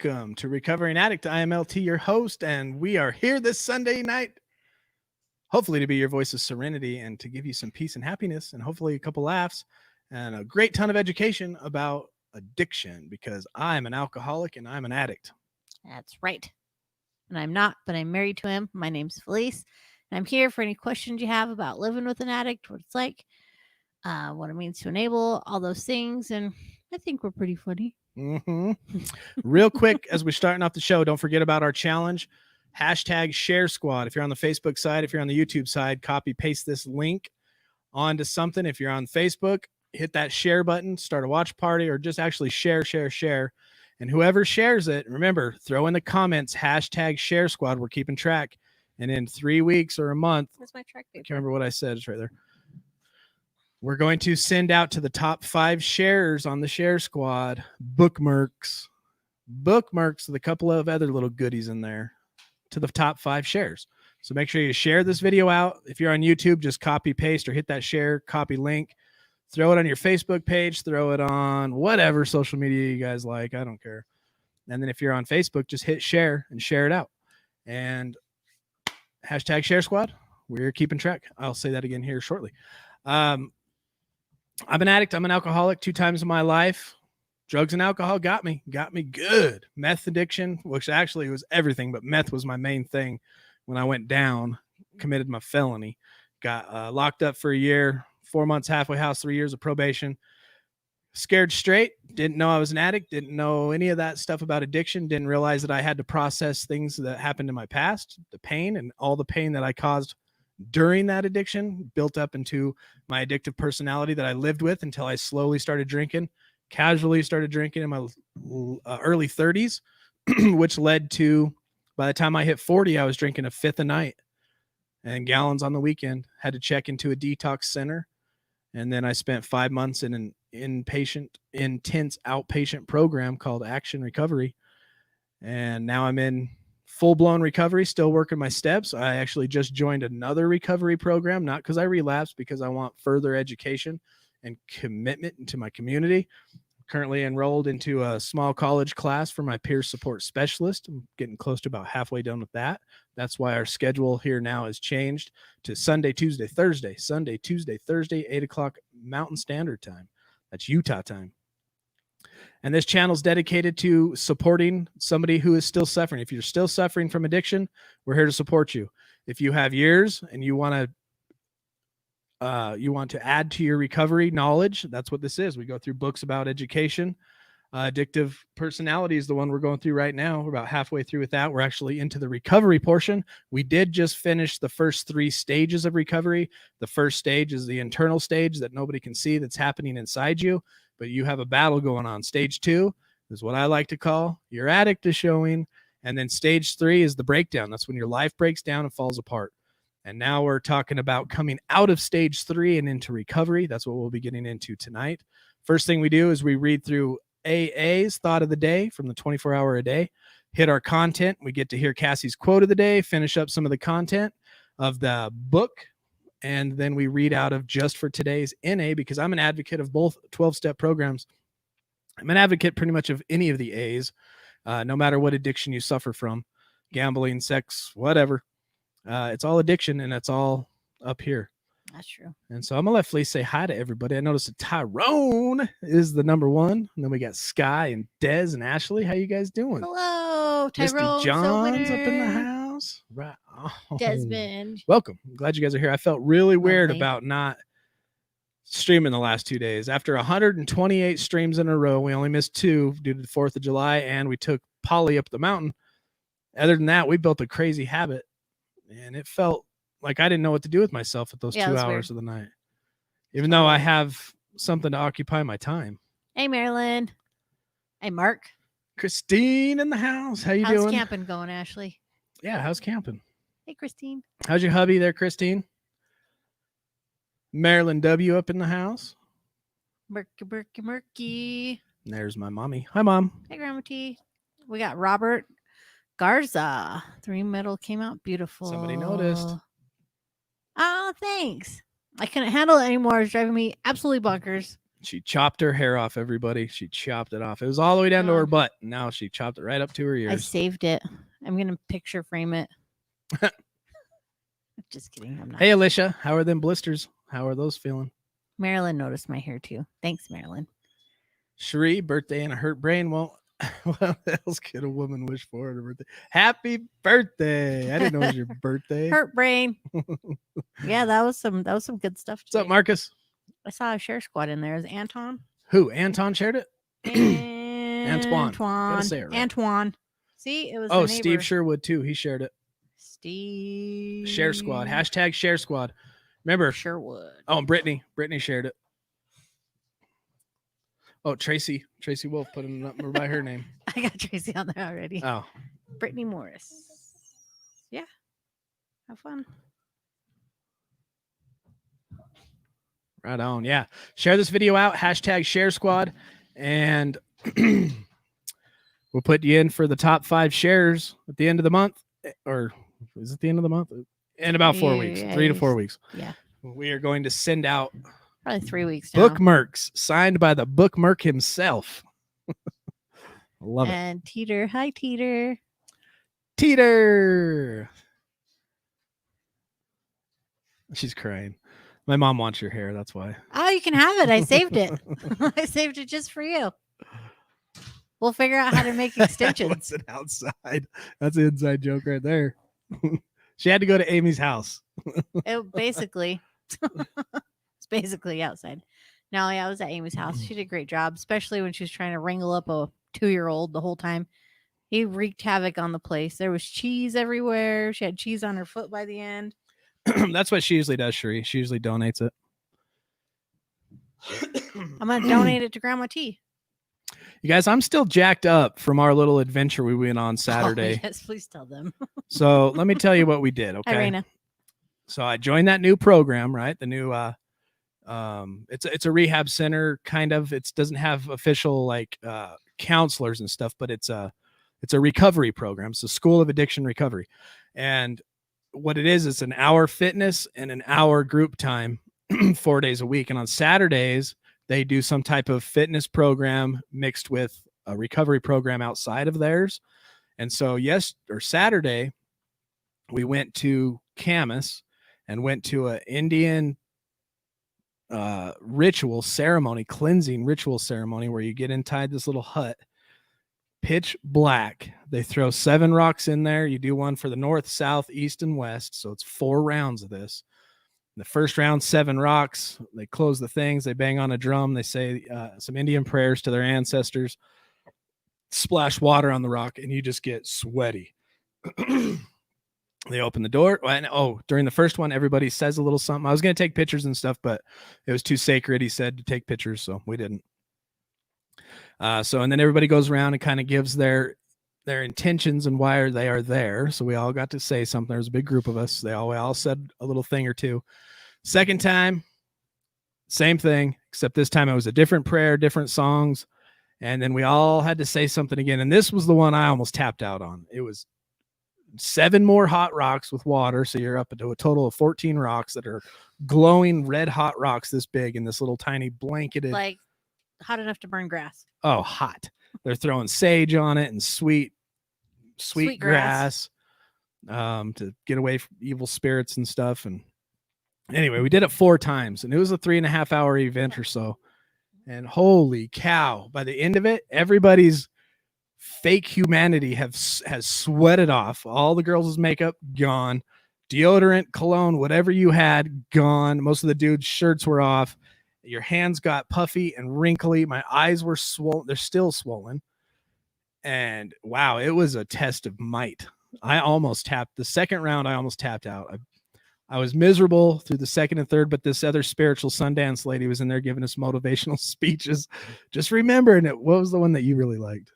Welcome to Recovering Addict. I am LT, your host, and we are here this Sunday night, hopefully to be your voice of serenity and to give you some peace and happiness and hopefully a couple laughs and a great ton of education about addiction, because I'm an alcoholic and I'm an addict. That's right. And I'm not, but I'm married to him. My name's Felice, and I'm here for any questions you have about living with an addict, what it's like, what it means to enable, all those things, and I think we're pretty funny. Real quick, as we're starting off the show, don't forget about our challenge. Hashtag Share Squad. If you're on the Facebook side, if you're on the YouTube side, copy paste this link onto something. If you're on Facebook, hit that share button, start a watch party, or just actually share. And whoever shares it, remember, throw in the comments hashtag Share Squad. We're keeping track. And in 3 weeks or a month, Where's my track paper? I can't remember what I said. It's right there. We're going to send out to the top 5 sharers on the Share Squad bookmarks with a couple of other little goodies in there to the top 5 shares. So make sure you share this video out. If you're on YouTube, just copy paste or hit that share copy link. Throw it on your Facebook page. Throw it on whatever social media you guys like. I don't care. And then if you're on Facebook, just hit share and share it out. And hashtag Share Squad. We're keeping track. I'll say that again here shortly. I'm an addict. I'm an alcoholic 2 times in my life. Drugs and alcohol got me good. Meth addiction, which actually was everything, but meth was my main thing. When I went down, committed my felony, got locked up for a year, 4 months, halfway house, 3 years of probation. Scared straight. Didn't know I was an addict. Didn't know any of that stuff about addiction. Didn't realize that I had to process things that happened in my past, the pain and all the pain that I caused during that addiction built up into my addictive personality that I lived with until I slowly started drinking, casually started drinking in my early 30s, which led to, by the time I hit 40, I was drinking a 5th a night and gallons on the weekend. Had to check into a detox center. And then I spent 5 months in an intense outpatient program called Action Recovery. And now I'm in full-blown recovery, still working my steps. I actually just joined another recovery program, not because I relapsed, because I want further education and commitment into my community. Currently enrolled into a small college class for my peer support specialist. I'm getting close to about halfway done with that. That's why our schedule here now has changed to Sunday, Tuesday, Thursday, 8 o'clock Mountain Standard Time. That's Utah time. And this channel is dedicated to supporting somebody who is still suffering. If you're still suffering from addiction, we're here to support you. If you have years and you want to add to your recovery knowledge, that's what this is. We go through books about education. Addictive personality is the one we're going through right now. We're about halfway through with that. We're actually into the recovery portion. We did just finish the first 3 stages of recovery. The first stage is the internal stage that nobody can see, that's happening inside you, but you have a battle going on. Stage 2 is what I like to call your addict is showing. And then stage 3 is the breakdown. That's when your life breaks down and falls apart. And now we're talking about coming out of stage 3 and into recovery. That's what we'll be getting into tonight. First thing we do is we read through AA's thought of the day from the 24-hour a day, hit our content. We get to hear Cassie's quote of the day, finish up some of the content of the book, and then we read out of just for today's NA, because I'm an advocate of both 12-step programs. I'm an advocate pretty much of any of the A's, no matter what addiction you suffer from, gambling, sex, whatever. It's all addiction, and it's all up here. That's true. And so I'm going to let Felice say hi to everybody. I noticed that Tyrone is the number 1. And then we got Sky and Dez and Ashley. How you guys doing? Hello, Tyrone. Misty John's up in the house. Right. Oh. Desmond. Welcome. I'm glad you guys are here. I felt really weird about not streaming the last 2 days. After 128 streams in a row, we only missed 2 due to the 4th of July, and we took Polly up the mountain. Other than that, we built a crazy habit, and it felt like I didn't know what to do with myself at those 2 hours of the night, even though I have something to occupy my time. Hey, Marilyn. Hey, Mark. Christine in the house. How you doing? How's camping going, Ashley? Yeah, how's camping? Hey, Christine. How's your hubby there, Christine? Marilyn W. up in the house. Murky. And there's my mommy. Hi, Mom. Hey, Grandma T. We got Robert Garza. 3 metal came out beautiful. Somebody noticed. Oh, thanks. I couldn't handle it anymore. It was driving me absolutely bonkers. She chopped her hair off, everybody. She chopped it off. It was all the way down to her Oh. butt. Now she chopped it right up to her I ears. saved it. I'm gonna picture frame it. Just kidding. I'm not. Hey, Alicia, how are them blisters? How are those feeling? Marilyn noticed my hair too. Thanks, Marilyn. Cherie, birthday and a hurt brain. Well, what else could a woman wish for at her birthday? Happy birthday! I didn't know it was your birthday. Hurt brain. Yeah, that was some good stuff. What's up, Marcus? I saw a share squad in there. Is it Anton? Who? Anton shared it? Antoine. Gotta say it right. Antoine. See, it was. Oh, Steve Sherwood too. He shared it. Steve. Share squad. Hashtag share squad. Remember. Sherwood. Oh, and Brittany. Brittany shared it. Oh, Tracy. Tracy Wolf put a number by her name. I got Tracy on there already. Oh. Brittany Morris. Yeah. Have fun. Right on. Yeah. Share this video out. Hashtag share squad. And we'll put you in for the top 5 shares at the end of the month. Or is it the end of the month? In about 4 weeks. Yeah, 3 to 4 weeks. Yeah. We are going to send out probably 3 weeks now. bookmarks signed by the bookmark himself. I love it. And Teeter. Hi, Teeter. Teeter. She's crying. My mom wants your hair. That's why. Oh, you can have it. I saved it. I saved it just for you. We'll figure out how to make extensions. What's it outside? That's an inside joke right there. She had to go to Amy's house. It's basically outside. No, yeah, I was at Amy's house. She did a great job, especially when she was trying to wrangle up a 2-year-old the whole time. He wreaked havoc on the place. There was cheese everywhere. She had cheese on her foot by the end. That's what she usually does, Cherie. She usually donates it. I'm going to donate it to Grandma T. You guys, I'm still jacked up from our little adventure we went on Saturday. Oh, yes, please tell them. So let me tell you what we did, okay? Hi, Raina. So I joined that new program, right? The new it's a rehab center, kind of. It doesn't have official like counselors and stuff, but it's a recovery program. It's a school of addiction recovery. And what it is, it's an hour fitness and an hour group time 4 days a week. And on Saturdays, they do some type of fitness program mixed with a recovery program outside of theirs. And so Saturday, we went to Camas and went to an Indian ritual ceremony, cleansing ritual ceremony, where you get inside this little hut, pitch black. They throw 7 rocks in there. You do one for the north, south, east, and west. So it's 4 rounds of this. The first round, 7 rocks. They close the things. They bang on a drum. They say some Indian prayers to their ancestors. Splash water on the rock, and you just get sweaty. They open the door. And, during the first one, everybody says a little something. I was going to take pictures and stuff, but it was too sacred, he said, to take pictures, so we didn't. And then everybody goes around and kind of gives their intentions and why they are there. So we all got to say something. There was a big group of us. We all said a little thing or two. Second time, same thing, except this time it was a different prayer, different songs. And then we all had to say something again. And this was the one I almost tapped out on. It was 7 more hot rocks with water. So you're up to a total of 14 rocks that are glowing red hot rocks this big in this little tiny blanketed. Like hot enough to burn grass. Oh, hot. They're throwing sage on it and sweet grass to get away from evil spirits and stuff. And anyway, we did it 4 times, and it was a 3.5 hour event or so. And holy cow, by the end of it, everybody's fake humanity has sweated off. All the girls' makeup gone, deodorant, cologne, whatever you had, gone. Most of the dudes' shirts were off. Your hands got puffy and wrinkly. My eyes were swollen. They're still swollen. And wow, it was a test of might. I almost tapped the second round. I almost tapped out. I was miserable through the second and third, but this other spiritual Sundance lady was in there giving us motivational speeches. Just remembering it. What was the one that you really liked?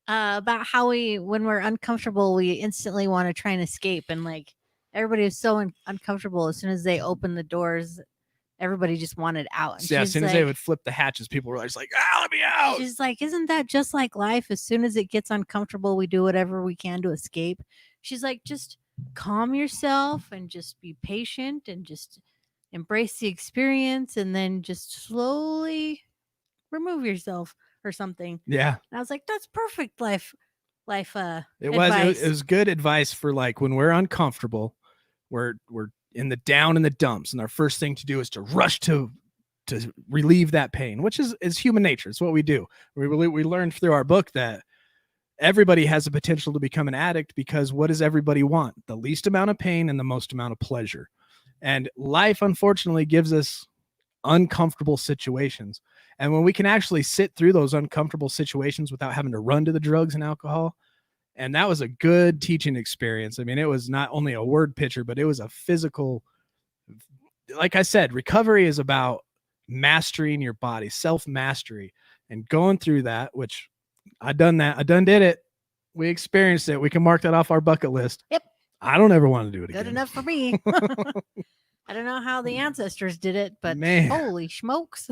About how when we're uncomfortable, we instantly want to try and escape. And like everybody was so uncomfortable as soon as they opened the doors. Everybody just wanted out. And yeah, as soon as they would flip the hatches, people were just like, let me out. She's like, isn't that just like life? As soon as it gets uncomfortable, we do whatever we can to escape. She's like, just calm yourself and just be patient and just embrace the experience and then just slowly remove yourself or something. Yeah. And I was like, that's perfect life It advice. was good advice for like when we're uncomfortable, we're in the down in the dumps, and our first thing to do is to rush to relieve that pain, which is human nature. It's what we do. We learned through our book that everybody has a potential to become an addict, because what does everybody want? The least amount of pain and the most amount of pleasure. And life, unfortunately, gives us uncomfortable situations. And when we can actually sit through those uncomfortable situations without having to run to the drugs and alcohol, and that was a good teaching experience. I mean, it was not only a word picture, but it was a physical, like I said, recovery is about mastering your body, self-mastery, and going through that, which I done that. I done did it. We experienced it. We can mark that off our bucket list. Yep. I don't ever want to do it again. Good enough for me. I don't know how the ancestors did it, but Man. holy smokes.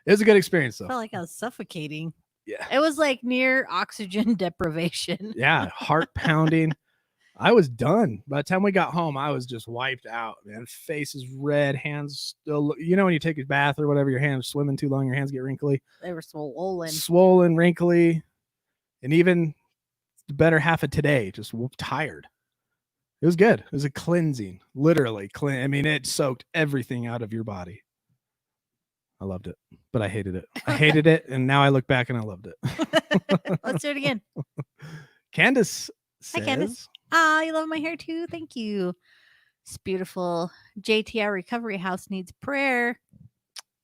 It was a good experience, I though. felt like I was suffocating. Yeah. It was like near oxygen deprivation. Yeah. Heart pounding. I was done. By the time we got home, I was just wiped out, man. Face is red, hands still. You know when you take a bath or whatever, your hands swimming too long, your hands get wrinkly. They were swollen. Swollen, wrinkly, and even the better half of today, just tired. It was good. It was a cleansing, literally clean. I mean, it soaked everything out of your body. I loved it, but I hated it. I hated it, and now I look back and I loved it. Let's do it again. Candace says, Hi, Candace. You love my hair too. Thank you. It's beautiful. JTR Recovery House needs prayer.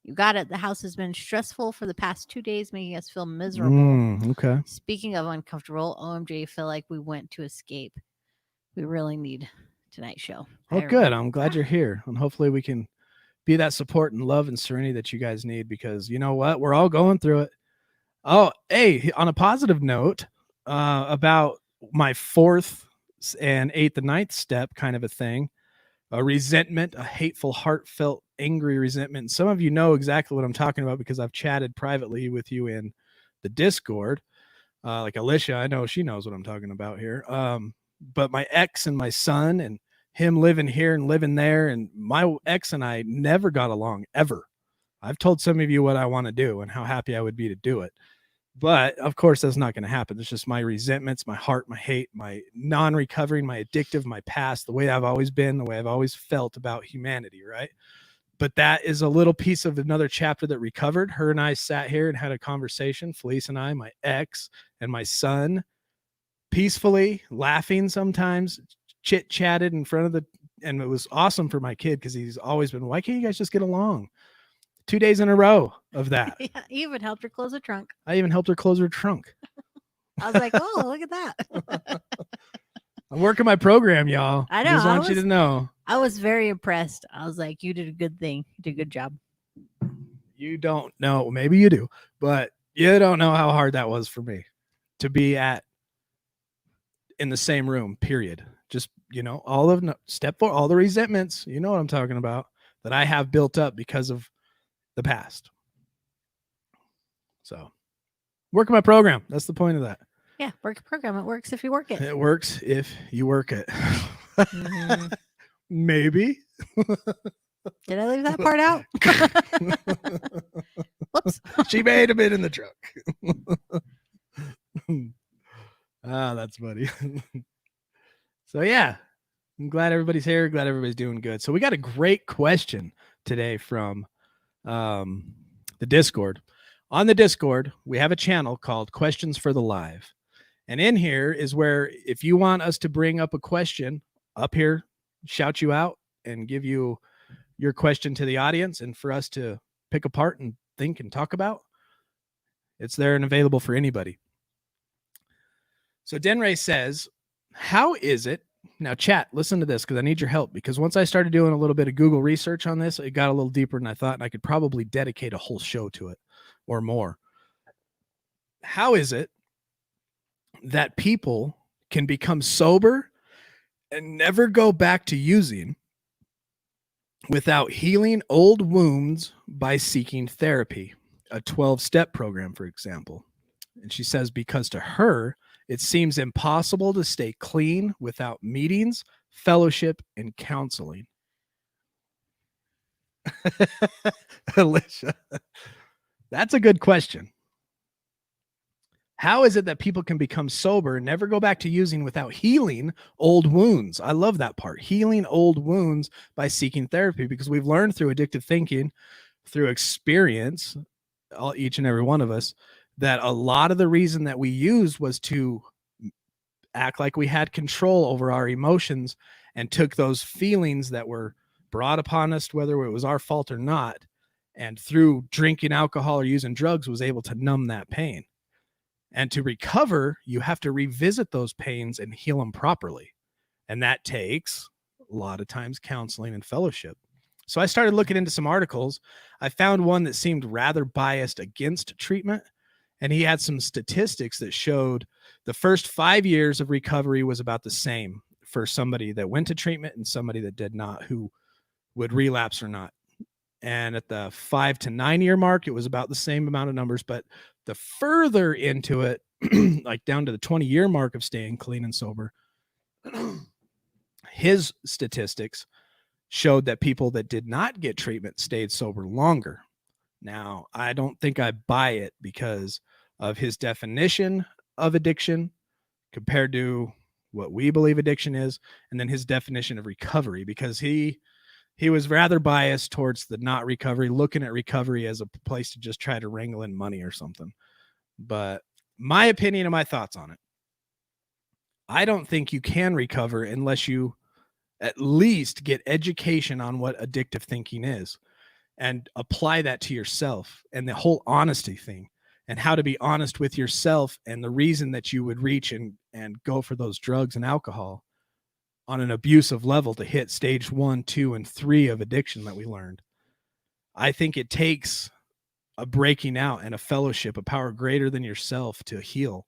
You got it. The house has been stressful for the past 2 days, making us feel miserable. Okay. Speaking of uncomfortable, OMG, feel like we went to escape. We really need tonight's show. Oh, good. I'm glad you're here, and hopefully we can be that support and love and serenity that you guys need, because you know what? We're all going through it. Oh, hey, on a positive note, about my 4th and 8th and 9th step kind of a thing, a resentment, a hateful, heartfelt, angry resentment. And some of you know exactly what I'm talking about because I've chatted privately with you in the Discord. Like Alicia, I know she knows what I'm talking about here. But my ex and my son, and him living here and living there, and my ex and I never got along ever. I've told some of you what I want to do and how happy I would be to do it. But of course, that's not going to happen. It's just my resentments, my heart, my hate, my non-recovering, my addictive, my past, the way I've always been, the way I've always felt about humanity, right? But that is a little piece of another chapter that recovered. Her and I sat here and had a conversation, Felice and I, my ex and my son, peacefully, laughing sometimes, chit-chatted in front of the, and it was awesome for my kid because he's always been, why can't you guys just get along? 2 days in a row of that. Yeah, you even helped her close her trunk. I even helped her close her trunk. I was like, oh, look at that. I'm working my program, y'all. I know. Just want you to know. I was very impressed. I was like, you did a good thing. You did a good job. You don't know. Maybe you do, but you don't know how hard that was for me to be in the same room, period. Just, all of step 4, all the resentments, you know what I'm talking about, that I have built up because of the past. So working my program. That's the point of that. Yeah. Work a program. It works if you work it. It works if you work it. Mm-hmm. Maybe. Did I leave that part out? Whoops. She made him in the truck. That's funny. So yeah, I'm glad everybody's here. Glad everybody's doing good. So we got a great question today from the Discord. On the Discord, we have a channel called Questions for the Live. And in here is where, if you want us to bring up a question up here, shout you out and give you your question to the audience, and for us to pick apart and think and talk about, it's there and available for anybody. So Denray says, how is it? Now, chat, listen to this, because I need your help, because once I started doing a little bit of Google research on this, it got a little deeper than I thought, and I could probably dedicate a whole show to it or more. How is it that people can become sober and never go back to using without healing old wounds by seeking therapy, a 12-step program, for example? And she says, because to her, it seems impossible to stay clean without meetings, fellowship, and counseling. Alicia. That's a good question. How is it that people can become sober and never go back to using without healing old wounds? I love that part. Healing old wounds by seeking therapy, because we've learned through addictive thinking, through experience, each and every one of us, that a lot of the reason that we used was to act like we had control over our emotions and took those feelings that were brought upon us, whether it was our fault or not, and through drinking alcohol or using drugs was able to numb that pain. And to recover, you have to revisit those pains and heal them properly. And that takes a lot of times counseling and fellowship. So I started looking into some articles. I found one that seemed rather biased against treatment. And he had some statistics that showed the first 5 years of recovery was about the same for somebody that went to treatment and somebody that did not, who would relapse or not. And at the 5 to 9 year mark, it was about the same amount of numbers. But the further into it, like down to the 20-year mark of staying clean and sober, his statistics showed that people that did not get treatment stayed sober longer. Now, I don't think I buy it because of his definition of addiction compared to what we believe addiction is, and then his definition of recovery, because he was rather biased towards the not recovery, looking at recovery as a place to just try to wrangle in money or something. But my opinion and my thoughts on it, I don't think you can recover unless you at least get education on what addictive thinking is and apply that to yourself, and the whole honesty thing, and how to be honest with yourself, and the reason that you would reach and go for those drugs and alcohol on an abusive level to hit stage 1, 2, and 3 of addiction that we learned. I think it takes a breaking out and a fellowship, a power greater than yourself to heal.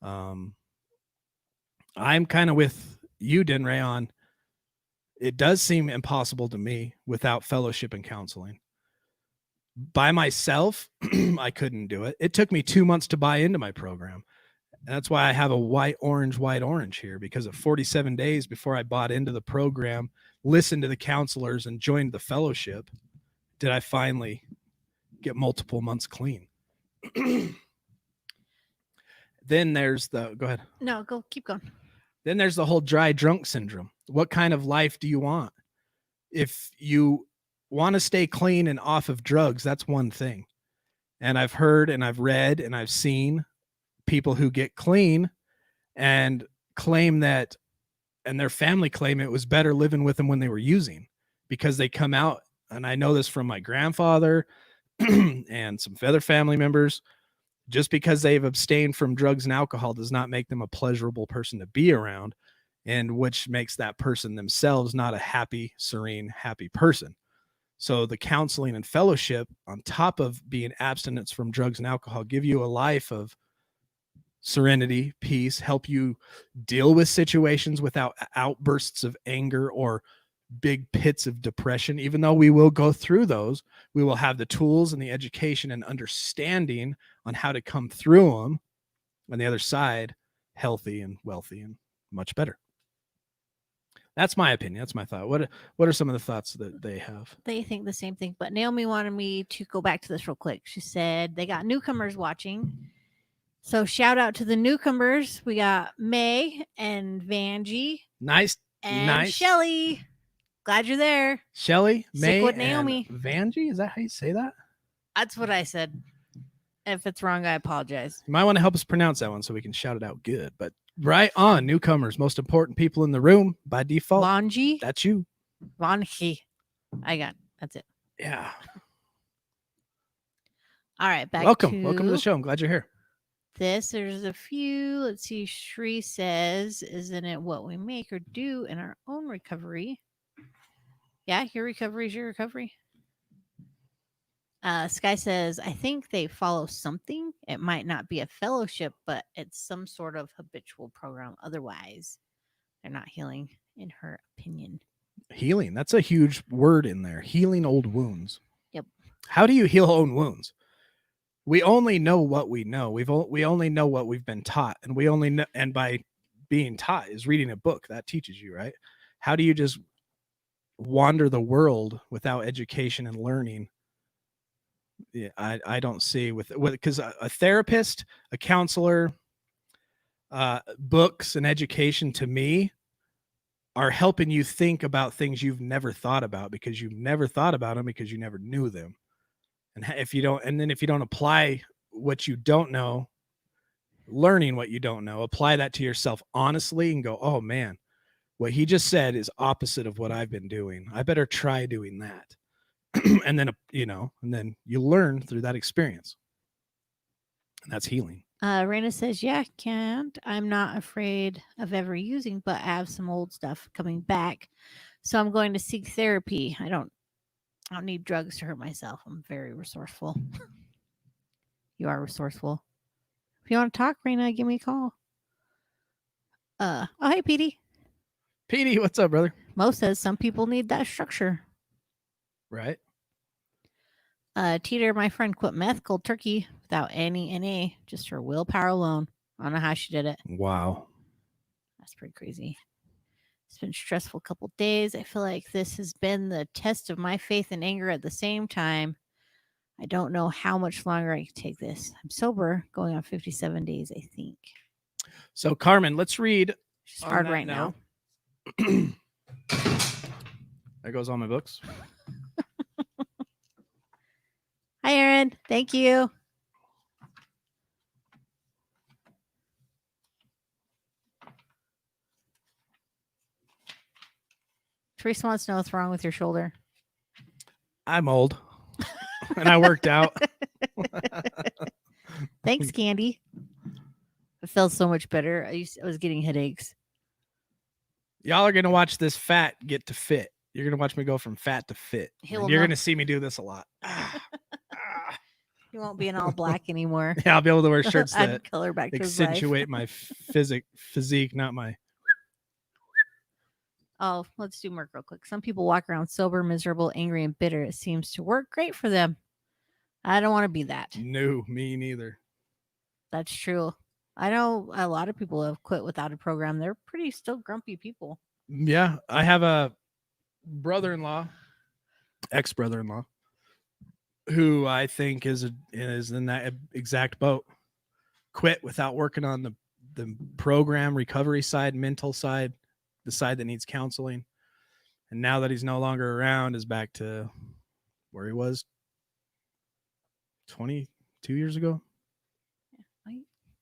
I'm kind of with you, Denray, on it does seem impossible to me without fellowship and counseling. By myself, I couldn't do it. It took me 2 months to buy into my program. And that's why I have a white, orange here, because of 47 days before I bought into the program, listened to the counselors, and joined the fellowship, did I finally get multiple months clean. Then there's the, go ahead. No, keep going. Then there's the whole dry drunk syndrome. What kind of life do you want? If you want to stay clean and off of drugs, that's one thing. And I've heard and I've read and I've seen people who get clean and claim that, and their family claim it was better living with them when they were using, because they come out, and I know this from my grandfather and some other family members, just because they've abstained from drugs and alcohol does not make them a pleasurable person to be around, and which makes that person themselves not a happy, serene, happy person. So the counseling and fellowship, on top of being abstinence from drugs and alcohol, give you a life of serenity, peace, help you deal with situations without outbursts of anger or big pits of depression. Even though we will go through those, we will have the tools and the education and understanding on how to come through them on the other side, healthy and wealthy and much better. That's my opinion. That's my thought. What are some of the thoughts that they have? They think the same thing, but Naomi wanted me to go back to this real quick. She said they got newcomers watching. So shout out to the newcomers. We got May and Vanjie. Nice. And Shelly. Glad you're there. Shelly, May, with Naomi. and Vanjie. Is that how you say that? That's what I said. If it's wrong, I apologize. You might want to help us pronounce that one so we can shout it out good. But right on, newcomers, most important people in the room by default. Vanjie. That's you. Vanjie. I got it. That's it. Yeah. All right. Welcome to the show. I'm glad you're here. There's a few. Let's see. Shri says, isn't it what we make or do in our own recovery? Yeah, your recovery is your recovery. Sky says, I think they follow something. It might not be a fellowship, but it's some sort of habitual program. Otherwise, they're not healing, in her opinion. Healing. That's a huge word in there. Healing old wounds. Yep. How do you heal old wounds? We only know what we know. We only know what we've been taught, and we only know, and by being taught is reading a book that teaches you, right? How do you just wander the world without education and learning Yeah, I don't see with because a therapist, a counselor, books and education to me are helping you think about things you've never thought about because you've never thought about them because you never knew them. And if you don't, and then if you don't apply what you don't know, learning what you don't know, apply that to yourself honestly and go, oh man, what he just said is opposite of what I've been doing. I better try doing that. And then, and then you learn through that experience. And that's healing. Raina says, yeah, can't. I'm not afraid of ever using, but I have some old stuff coming back. So I'm going to seek therapy. I don't need drugs to hurt myself. I'm very resourceful. You are resourceful. If you want to talk, Raina, give me a call. Oh, hey, Petey. Petey, what's up, brother? Mo says some people need that structure. Right. Teeter, my friend, quit meth cold turkey without any NA, just her willpower alone. I don't know how she did it. Wow. That's pretty crazy. It's been a stressful couple days. I feel like this has been the test of my faith and anger at the same time. I don't know how much longer I can take this. I'm sober, going on 57 days, I think. So, Carmen, let's read. She's hard right now. There goes all my books. Hi, Aaron. Thank you. Teresa wants to know what's wrong with your shoulder. I'm old. And I worked out. Thanks, Candy. It felt so much better. I was getting headaches. Y'all are going to watch this fat get to fit. You're going to watch me go from fat to fit. You're going to see me do this a lot. You won't be in all black anymore. Yeah, I'll be able to wear shirts that color back to accentuate my physique, not my... Oh, let's do Merc real quick. Some people walk around sober, miserable, angry, and bitter. It seems to work great for them. I don't want to be that. No, me neither. That's true. I know a lot of people have quit without a program. They're pretty still grumpy people. Yeah, I have a brother-in-law, ex-brother-in-law, who I think is in that exact boat. Quit without working on the program, recovery side, mental side, the side that needs counseling. And now that he's no longer around, is back to where he was 22 years ago. Yeah,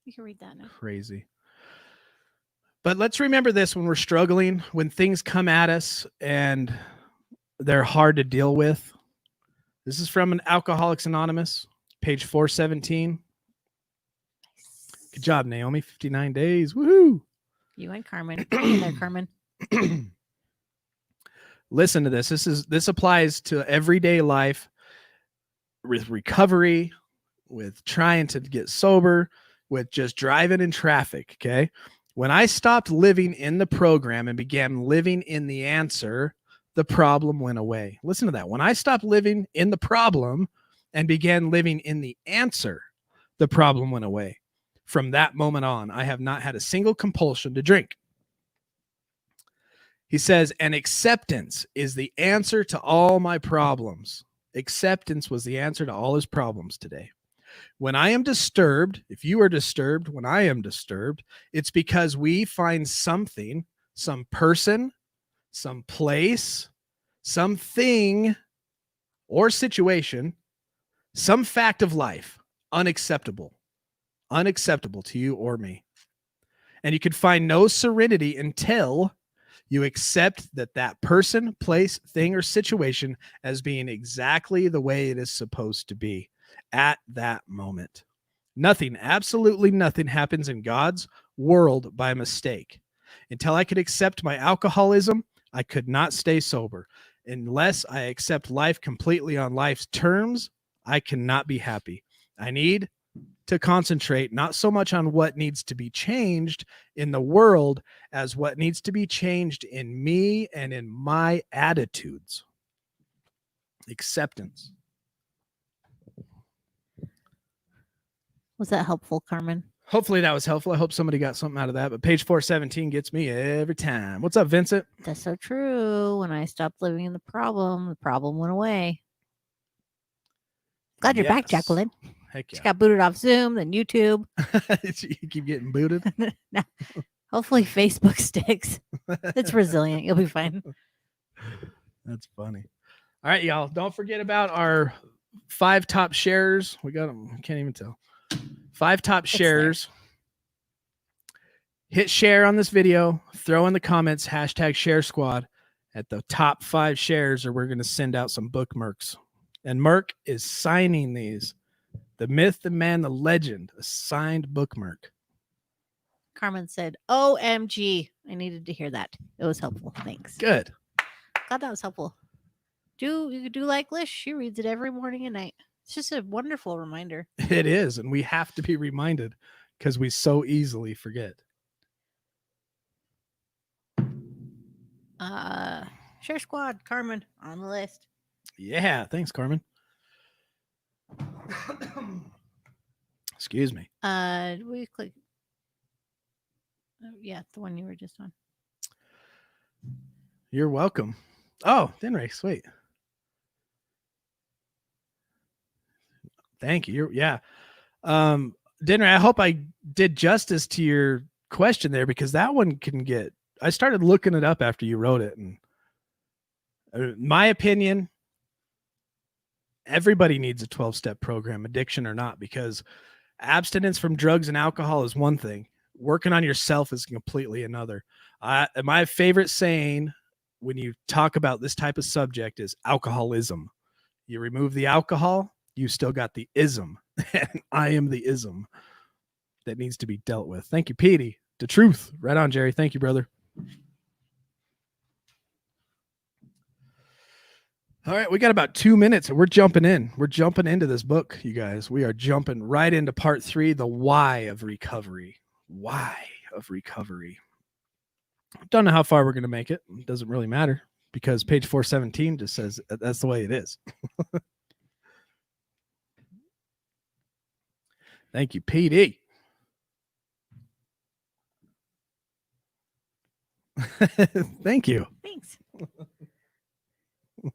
you can read that now. Crazy. But let's remember this when we're struggling, when things come at us and they're hard to deal with. This is from an Alcoholics Anonymous, page 417. Nice. Good job, Naomi. 59 days. Woohoo! You and Carmen. Hey there, Carmen. Listen to this. This applies to everyday life, with recovery, with trying to get sober, with just driving in traffic. Okay. When I stopped living in the program and began living in the answer, the problem went away. Listen to that. When I stopped living in the problem and began living in the answer, the problem went away. From that moment on, I have not had a single compulsion to drink. He says, and acceptance is the answer to all my problems. Acceptance was the answer to all his problems today. When I am disturbed, if you are disturbed, when I am disturbed, it's because we find something, some person, some place, something or situation, some fact of life, unacceptable to you or me. And you can find no serenity until you accept that person, place, thing, or situation as being exactly the way it is supposed to be at that moment. Nothing, absolutely nothing happens in God's world by mistake. Until I could accept my alcoholism, I could not stay sober. Unless I accept life completely on life's terms, I cannot be happy. I need to concentrate not so much on what needs to be changed in the world as what needs to be changed in me and in my attitudes. Acceptance. Was that helpful, Carmen? Hopefully that was helpful. I hope somebody got something out of that. But page 417 gets me every time. What's up, Vincent? That's so true. When I stopped living in the problem went away. Glad you're back, Yes. Jacqueline. Heck She yeah. got booted off Zoom, then YouTube. You keep getting booted. Nah, hopefully Facebook sticks. It's resilient. You'll be fine. That's funny. All right, y'all. Don't forget about our 5 top shares. We got them. Can't even tell. 5 top shares. Hit share on this video. Throw in the comments #ShareSquad at the top 5 shares, or we're going to send out some bookmarks. And Merc is signing these. The myth, the man, the legend. A signed bookmark. Carmen said, OMG. I needed to hear that. It was helpful. Thanks. Good. Glad that was helpful. You do like Lish? She reads it every morning and night. It's just a wonderful reminder. It is, and we have to be reminded because we so easily forget. Share Squad, Carmen on the list. Yeah, thanks, Carmen. Excuse me. We click. Oh, yeah, the one you were just on. You're welcome. Oh, Denray, sweet. Thank you. Denray, I hope I did justice to your question there, because that one can get. I started looking it up after you wrote it, and my opinion, everybody needs a 12-step program, addiction or not, because abstinence from drugs and alcohol is one thing. Working on yourself is completely another. My favorite saying when you talk about this type of subject is alcoholism. You remove the alcohol, you still got the ism. And I am the ism that needs to be dealt with. Thank you, Petey. The truth. Right on, Jerry. Thank you, brother. All right, we got about 2 minutes and we're jumping in. We're jumping into this book, you guys. We are jumping right into part 3, the why of recovery. Why of recovery. Don't know how far we're going to make it. It doesn't really matter because page 417 just says that's the way it is. Thank you, PD. Thank you. Thanks.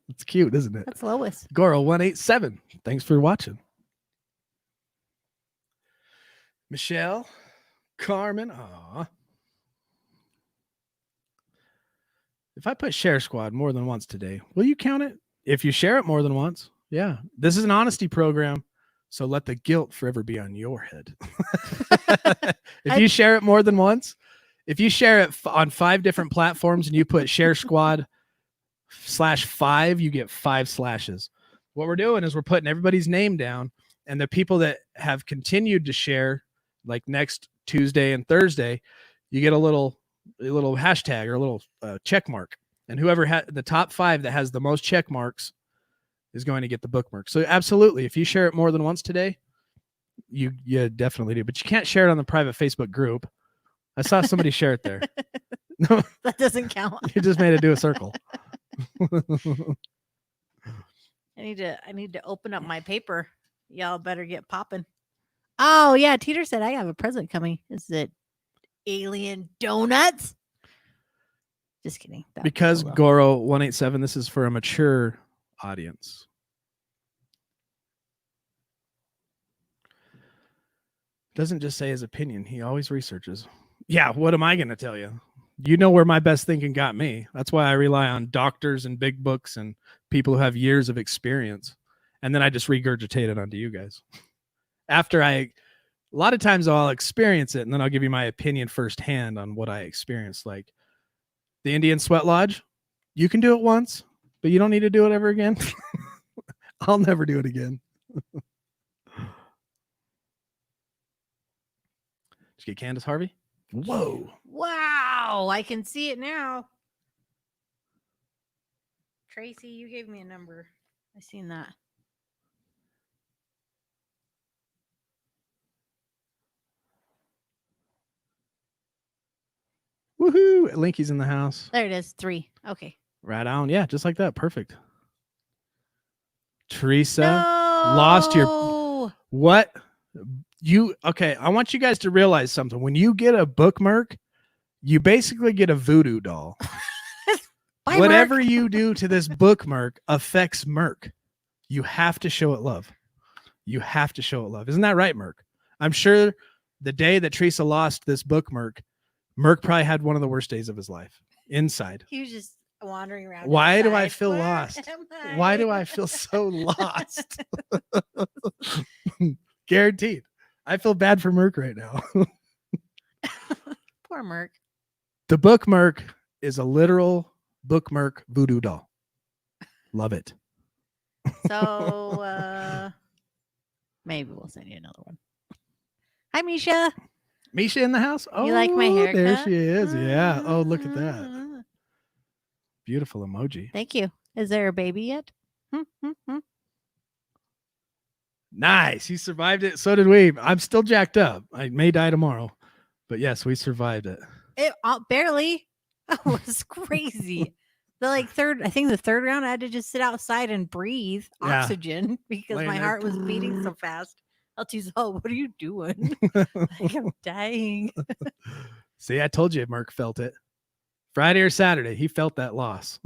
It's cute, isn't it? That's Lois. Goro 187. Thanks for watching. Michelle, Carmen. Aw. If I put share squad more than once today, will you count it? If you share it more than once, yeah. This is an honesty program, so let the guilt forever be on your head. If you share it more than once, if you share it on 5 different platforms and you put share squad /5, you get 5 slashes. What we're doing is we're putting everybody's name down, and the people that have continued to share, like next Tuesday and Thursday, you get a little hashtag or a little check mark, and whoever had the top 5 that has the most check marks is going to get the bookmark. So absolutely, if you share it more than once today, you definitely do, but you can't share it on the private Facebook group. I saw somebody share it there. No, That doesn't count. you just made it do a circle. I need to open up my paper. Y'all better get popping. Oh yeah, Teeter said I have a present coming. Is it alien donuts? Just kidding. That was Because a little- Goro 187, this is for a mature audience. Doesn't just say his opinion. He always researches. Yeah, what am I going to tell you? You know where my best thinking got me. That's why I rely on doctors and big books and people who have years of experience. And then I just regurgitate it onto you guys. A lot of times I'll experience it and then I'll give you my opinion firsthand on what I experienced. Like the Indian Sweat Lodge, you can do it once, but you don't need to do it ever again. I'll never do it again. Did you get Candace Harvey? Whoa. Wow, I can see it now. Tracy, you gave me a number. I seen that. Woohoo. Linky's in the house. There it is. 3. Okay. Right on. Yeah, just like that. Perfect. Teresa. No! Lost your- What? Okay, I want you guys to realize something. When you get a bookmark, you basically get a voodoo doll. Bye, Whatever Mark. you do to this bookmark affects Merc. You have to show it love. You have to show it love. Isn't that right, Merc? I'm sure the day that Teresa lost this book, Merc probably had one of the worst days of his life inside. He was just wandering around. Why do I outside. feel Where lost? am I? Why do I feel so lost? Guaranteed. I feel bad for Merc right now. Poor Merc. The book Merc is a literal book Merc voodoo doll. Love it. So maybe we'll send you another one. Hi, Misha. Misha in the house? Oh, You like my haircut? There she is. Yeah. Oh, look at that. Beautiful emoji. Thank you. Is there a baby yet? Nice. He survived it. So did we. I'm still jacked up. I may die tomorrow. But yes, we survived it. It barely. That was crazy. I think the third round, I had to just sit outside and breathe oxygen because Laying my there. heart was beating so fast. LT's, oh, what are you doing? Like, I'm dying. See, I told you Mark felt it. Friday or Saturday, he felt that loss.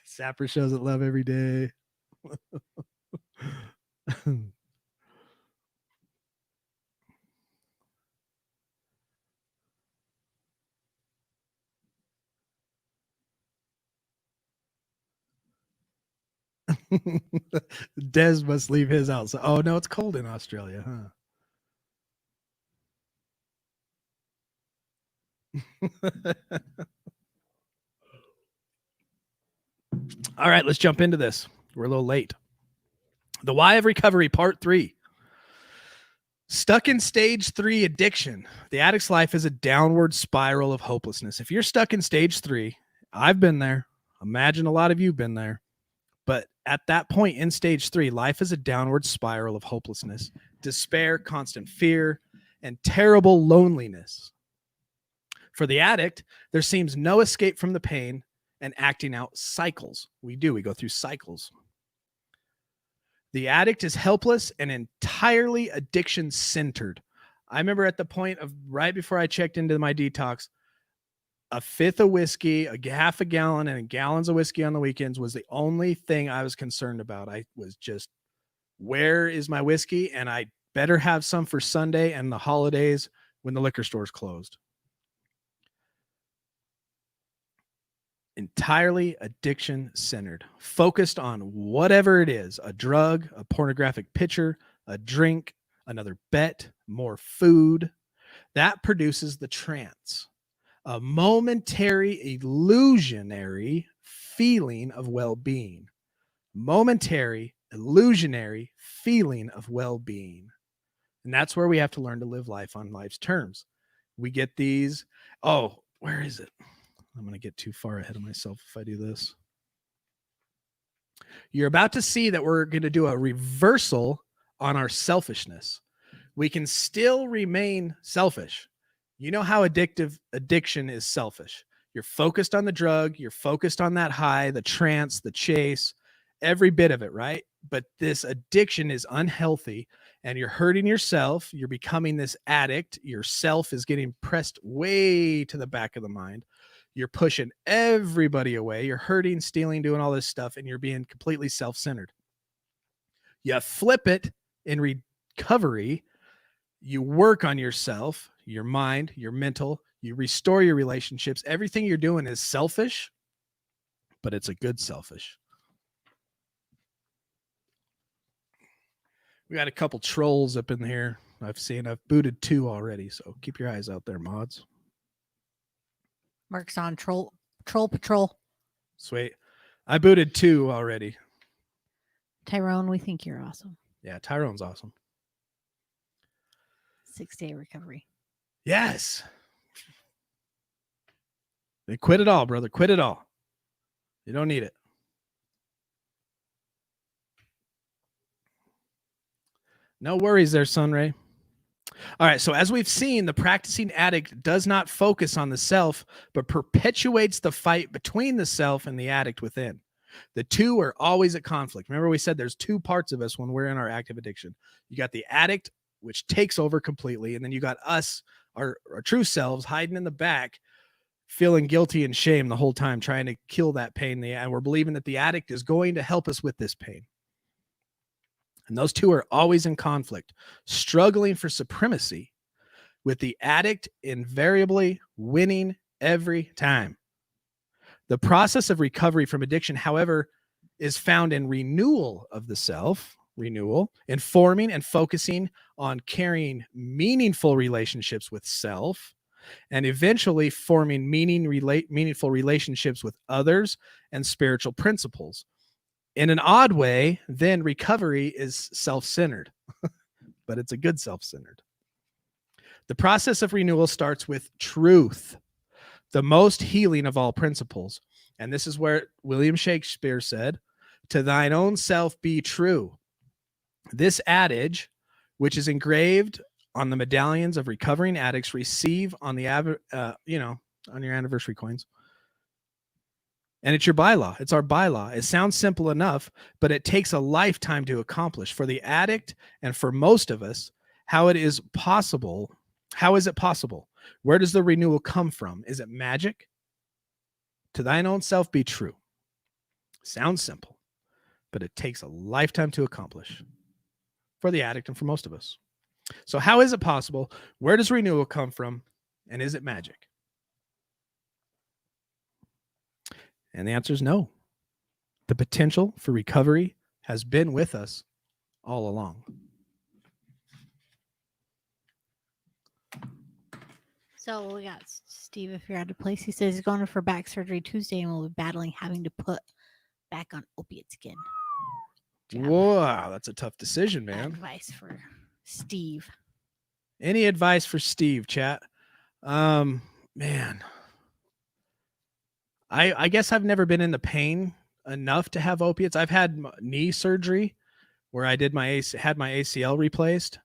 Sapper shows it love every day. Des must leave his out. So, oh no, it's cold in Australia, huh? All right, let's jump into this. We're a little late. The Why of Recovery, Part 3. Stuck in stage 3 addiction. The addict's life is a downward spiral of hopelessness. If you're stuck in stage 3, I've been there. Imagine a lot of you have been there. But at that point in stage 3, life is a downward spiral of hopelessness, despair, constant fear, and terrible loneliness. For the addict, there seems no escape from the pain and acting out cycles. We go through cycles. The addict is helpless and entirely addiction-centered. I remember at the point of right before I checked into my detox, a fifth of whiskey, a half a gallon, and gallons of whiskey on the weekends was the only thing I was concerned about. I was just, where is my whiskey? And I better have some for Sunday and the holidays when the liquor store's closed. Entirely addiction-centered, focused on whatever it is, a drug, a pornographic picture, a drink, another bet, more food. That produces the trance, a momentary, illusionary feeling of well-being. Momentary, illusionary feeling of well-being. And that's where we have to learn to live life on life's terms. We get these, oh, where is it? I'm going to get too far ahead of myself if I do this. You're about to see that we're going to do a reversal on our selfishness. We can still remain selfish. You know how addiction is selfish. You're focused on the drug. You're focused on that high, the trance, the chase, every bit of it, right? But this addiction is unhealthy and you're hurting yourself. You're becoming this addict. Yourself is getting pressed way to the back of the mind. You're pushing everybody away. You're hurting, stealing, doing all this stuff, and you're being completely self-centered. You flip it in recovery. You work on yourself, your mind, your mental. You restore your relationships. Everything you're doing is selfish, but it's a good selfish. We got a couple trolls up in here. I've booted 2 already, so keep your eyes out there, mods. Mark's on troll patrol. Sweet. I booted 2 already. Tyrone, we think you're awesome. Yeah, Tyrone's awesome. 6-day recovery. Yes. They quit it all, brother. Quit it all. You don't need it. No worries there, Sunray. All right, so as we've seen, the practicing addict does not focus on the self, but perpetuates the fight between the self and the addict within. The two are always at conflict. Remember, we said there's 2 parts of us when we're in our active addiction. You got the addict, which takes over completely, and then you got us, our true selves, hiding in the back, feeling guilty and shame the whole time, trying to kill that pain. And we're believing that the addict is going to help us with this pain. And those two are always in conflict, struggling for supremacy, with the addict invariably winning every time. The process of recovery from addiction, however, is found in renewal of the self, informing and focusing on carrying meaningful relationships with self, and eventually forming meaningful relationships with others and spiritual principles. In an odd way, then recovery is self-centered, but it's a good self-centered. The process of renewal starts with truth, the most healing of all principles. And this is where William Shakespeare said, "To thine own self be true." This adage, which is engraved on the medallions of recovering addicts, receive on the on your anniversary coins. And it's your bylaw. It's our bylaw. It sounds simple enough, but it takes a lifetime to accomplish. For the addict and for most of us, how is it possible? Where does the renewal come from? Is it magic? To thine own self be true. Sounds simple, but it takes a lifetime to accomplish for the addict and for most of us. So how is it possible? Where does renewal come from? And is it magic? And the answer is no. The potential for recovery has been with us all along. So we got Steve, if you're out of place, he says he's going for back surgery Tuesday and will be battling having to put back on opiates again. Wow, that's a tough decision, man. Advice for Steve. Any advice for Steve, chat? Man, I guess I've never been in the pain enough to have opiates. I've had knee surgery where I did had my ACL replaced,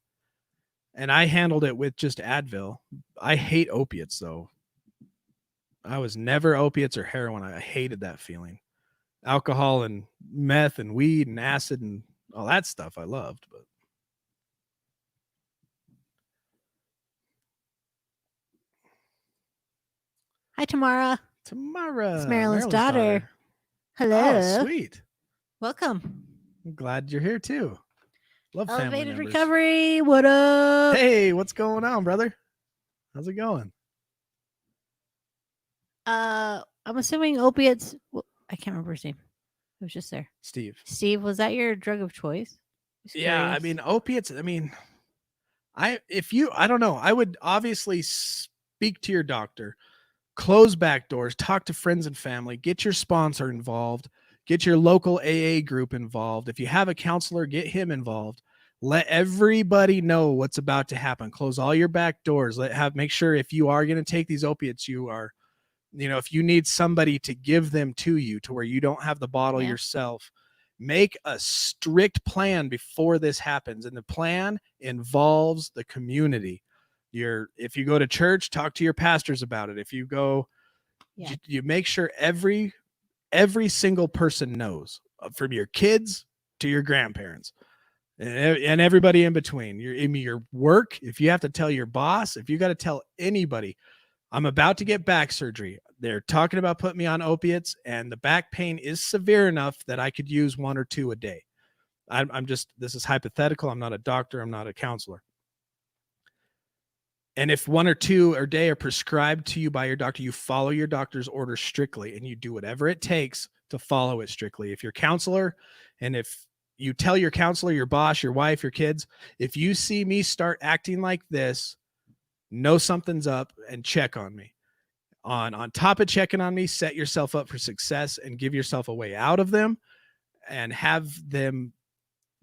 and I handled it with just Advil. I hate opiates, though. I was never opiates or heroin. I hated that feeling. Alcohol and meth and weed and acid and all that stuff I loved, but Hi, Tamara. Tamara. It's Marilyn's daughter. Hello. Oh, sweet. Welcome. I'm glad you're here too. Love family Elevated members. recovery. What up? Hey, what's going on, brother? How's it going? I'm assuming opiates. I can't remember his name. It was just there. Steve. Steve, was that your drug of choice? Yeah, I mean, opiates. I mean, I don't know. I would obviously speak to your doctor, close back doors, talk to friends and family, get your sponsor involved, get your local AA group involved. If you have a counselor, get him involved. Let everybody know what's about to happen. Close all your back doors. Make sure if you are going to take these opiates, you are, if you need somebody to give them to you to where you don't have the bottle yourself, make a strict plan before this happens. And the plan involves the community. If you go to church, talk to your pastors about it. If you go, you make sure every single person knows, from your kids to your grandparents and everybody in between. Your work, if you have to tell your boss, if you got to tell anybody, I'm about to get back surgery. They're talking about putting me on opiates, and the back pain is severe enough that I could use 1 or 2 a day. This is hypothetical. I'm not a doctor. I'm not a counselor. And if 1 or 2 a day are prescribed to you by your doctor, you follow your doctor's orders strictly, and you do whatever it takes to follow it strictly. If your counselor, and if you tell your counselor, your boss, your wife, your kids, if you see me start acting like this, know something's up and check on me. On top of checking on me, set yourself up for success and give yourself a way out of them and have them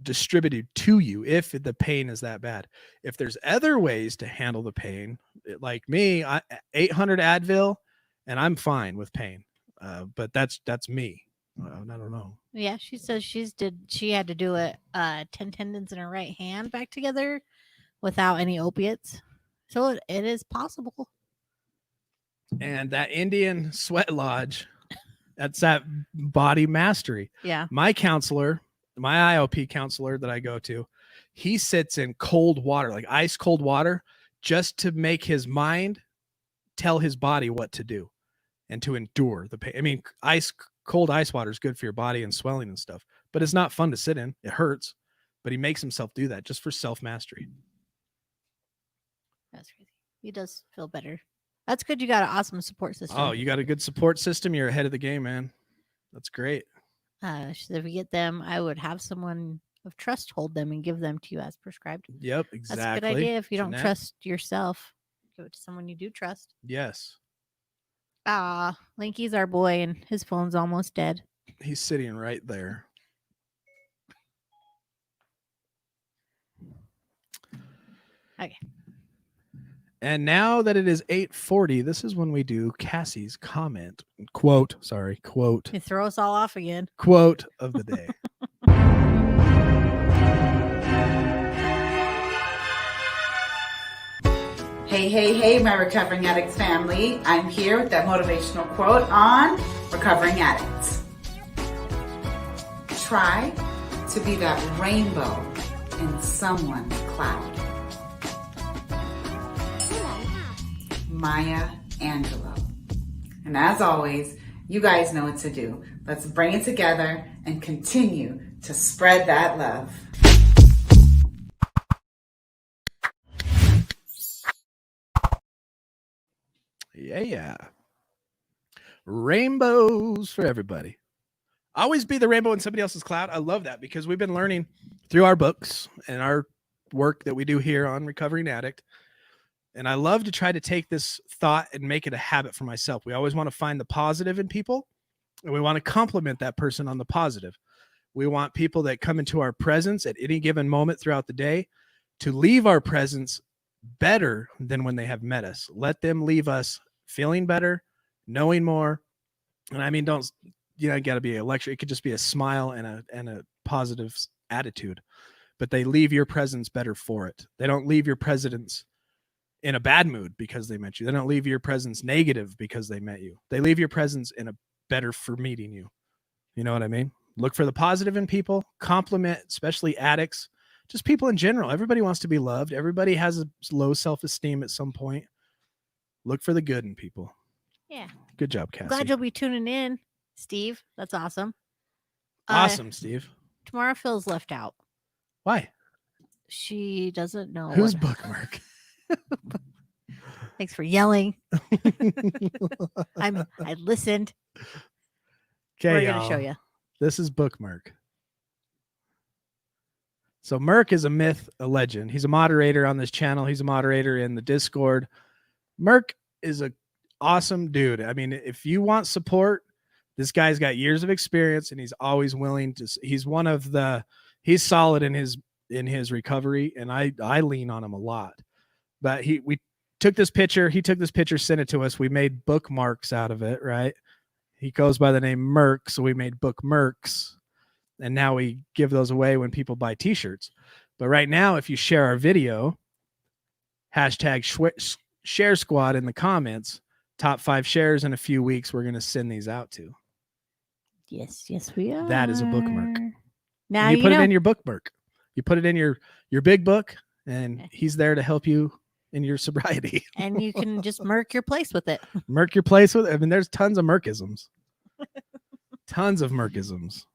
distributed to you if the pain is that bad. If there's other ways to handle the pain, like me, 800 Advil, and I'm fine with pain. But that's me. I don't know. Yeah, she says she had to do it 10 tendons in her right hand back together without any opiates. So it is possible. And that Indian sweat lodge, that's that body mastery. Yeah. My counselor, my IOP counselor that I go to, he sits in cold water, like ice cold water, just to make his mind tell his body what to do and to endure the pain. I mean, cold ice water is good for your body and swelling and stuff, but it's not fun to sit in. It hurts. but he makes himself do that just for self-mastery. That's crazy. He does feel better. That's good. You got an awesome support system. Oh, you got a good support system. You're ahead of the game, man. That's great. So if you get them, I would have someone of trust hold them and give them to you as prescribed. Yep, exactly. That's a good idea. If you don't Jeanette? trust yourself, give it to someone you do trust. Yes. Linky's our boy, and his phone's almost dead. He's sitting right there. Okay. And now that it is 8:40, this is when we do Cassie's comment. Quote You throw us all off again. Quote of the day. Hey, my Recovering Addicts family. I'm here with that motivational quote on Recovering Addicts. Try to be that rainbow in someone's cloud. Maya Angelou. And as always, you guys know what to do. Let's bring it together and continue to spread that love. Yeah. Rainbows for everybody. Always be the rainbow in somebody else's cloud. I love that because we've been learning through our books and our work that we do here on Recovering Addict. And I love to try to take this thought and make it a habit for myself. We always want to find the positive in people, and we want to compliment that person on the positive. We want people that come into our presence at any given moment throughout the day to leave our presence better than when they have met us. Let them leave us feeling better, knowing more. And I mean, got to be a lecture. It could just be a smile and a positive attitude, but they leave your presence better for it. They don't leave your presence in a bad mood because they met you. They don't leave your presence negative because they met you. They leave your presence in a better for meeting you. You know what I mean? Look for the positive in people, compliment, especially addicts, just people in general. Everybody wants to be loved. Everybody has a low self-esteem at some point. Look for the good in people. Yeah. Good job, Cassie. Glad you'll be tuning in, Steve. That's awesome. Awesome, Steve. Tomorrow Phil's left out. Why? She doesn't know. Who's bookmark? Thanks for yelling. I listened. Okay, we're gonna show you. This is bookmark. So Merc is a myth, a legend. He's a moderator on this channel. He's a moderator in the Discord. Merc is an awesome dude. I mean, if you want support, this guy's got years of experience and he's always willing to. He's solid in his recovery, and I lean on him a lot. But he took this picture, sent it to us. We made bookmarks out of it, right? He goes by the name Merc, so we made bookmarks. And now we give those away when people buy t-shirts. But right now, if you share our video, hashtag share squad in the comments, top 5 shares in a few weeks, we're going to send these out to. Yes, we are. That is a bookmark. Now and you put it in your bookmark. You put it in your big book, and he's there to help you in your sobriety. And you can just merc your place with it. Merc your place with it. I mean, there's tons of mercisms. Tons of mercisms.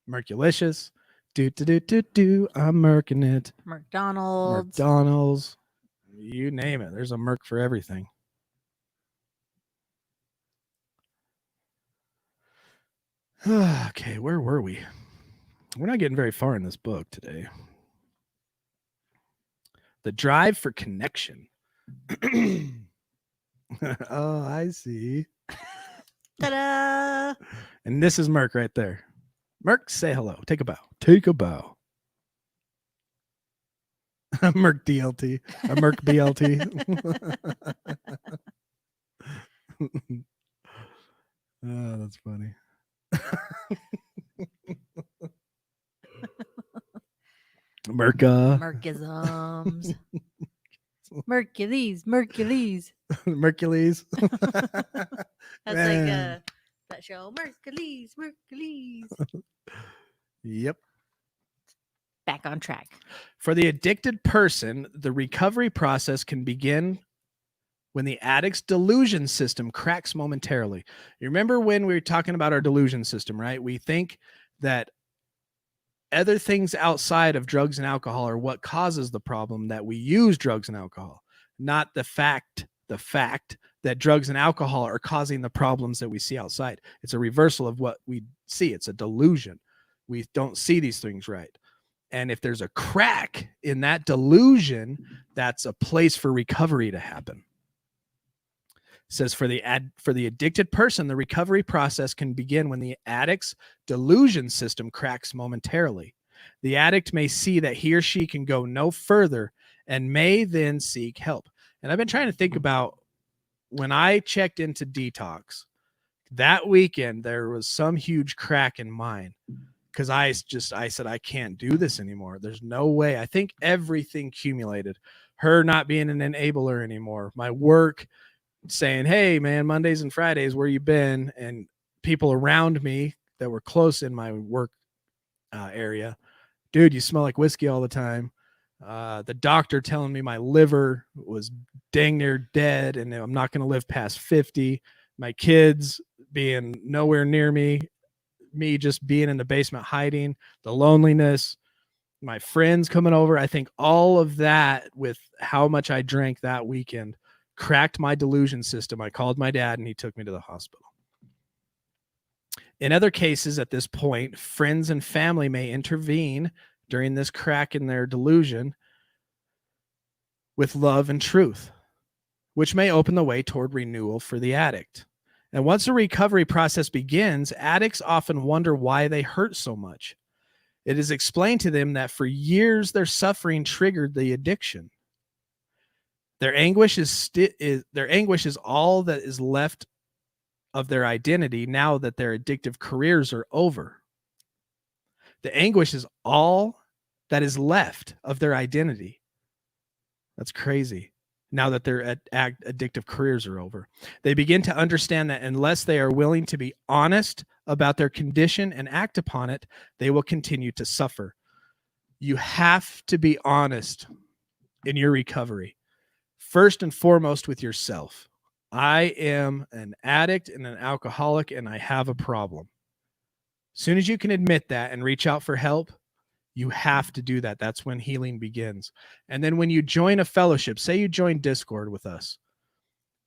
Merculicious. I'm merking it. McDonald's. You name it. There's a merc for everything. Okay, where were we? We're not getting very far in this book today. The drive for connection. Oh, I see. Ta-da! And this is Merc right there. Merc, say hello. Take a bow. Take a bow. Merc DLT. A Merc BLT. Oh, that's funny. Mercisms. Mercules. Mercules. That's like that show. Mercules. Yep. Back on track. For the addicted person, the recovery process can begin when the addict's delusion system cracks momentarily. You remember when we were talking about our delusion system, right? We think that other things outside of drugs and alcohol are what causes the problem that we use drugs and alcohol, not the fact that drugs and alcohol are causing the problems that we see outside. It's a reversal of what we see. It's a delusion. We don't see these things right. And if there's a crack in that delusion, that's a place for recovery to happen. It says for the addicted person, the recovery process can begin when the addict's delusion system cracks momentarily. The addict may see that he or she can go no further and may then seek help. And I've been trying to think about when I checked into detox that weekend, there was some huge crack in mine because I said, I can't do this anymore. There's no way. I think everything accumulated. Her not being an enabler anymore, my work saying, hey man, Mondays and Fridays, where you been? And people around me that were close in my work area, dude, you smell like whiskey all the time. The doctor telling me my liver was dang near dead and I'm not going to live past 50. My kids being nowhere near me just being in the basement hiding, the loneliness, my friends coming over. I think all of that with how much I drank that weekend cracked my delusion system. I called my dad and he took me to the hospital. In other cases, at this point, friends and family may intervene during this crack in their delusion with love and truth, which may open the way toward renewal for the addict. And once the recovery process begins, addicts often wonder why they hurt so much. It is explained to them that for years their suffering triggered the addiction. Their anguish is all that is left of their identity now that their addictive careers are over. The anguish is all that is left of their identity. That's crazy. Now that their addictive careers are over, they begin to understand that unless they are willing to be honest about their condition and act upon it, they will continue to suffer. You have to be honest in your recovery. First and foremost with yourself. I am an addict and an alcoholic and I have a problem. As soon as you can admit that and reach out for help, you have to do that. That's when healing begins. And then when you join a fellowship, say you join Discord with us,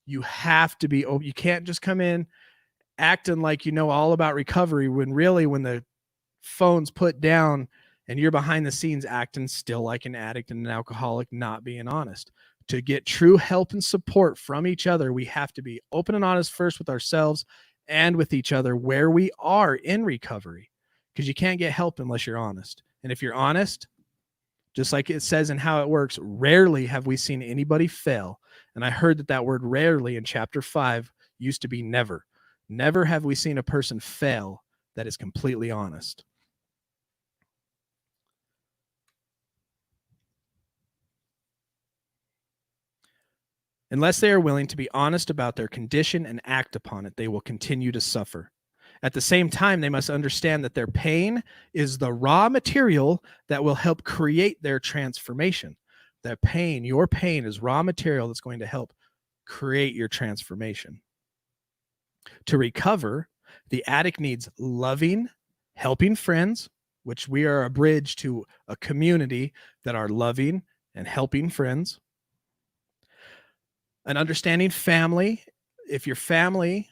you have to be, you can't just come in acting like you know all about recovery when really when the phone's put down and you're behind the scenes acting still like an addict and an alcoholic, not being honest. To get true help and support from each other, we have to be open and honest first with ourselves and with each other where we are in recovery, because you can't get help unless you're honest. And if you're honest, just like it says in How It Works, rarely have we seen anybody fail. And I heard that word rarely in chapter 5 used to be never. Never have we seen a person fail that is completely honest. Unless they are willing to be honest about their condition and act upon it, they will continue to suffer. At the same time, they must understand that their pain is the raw material that will help create their transformation. That pain, your pain, is raw material that's going to help create your transformation. To recover, the addict needs loving, helping friends, which we are a bridge to a community that are loving and helping friends. An understanding family. If your family,